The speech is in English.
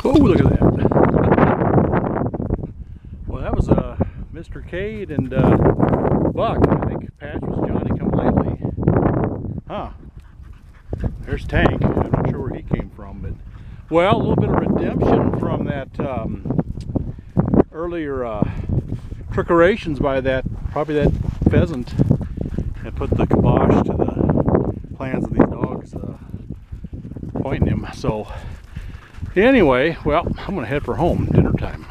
Oh, look at that. Well, that was Mr. Kade and Buck. I think Patch was Johnny come lately. Huh. There's Tank. I'm not sure where he came from, but well, a little bit of redemption from that earlier trickerations by probably that pheasant, and put the kibosh to the plans of these dogs pointing him. So anyway, well, I'm gonna head for home, dinner time.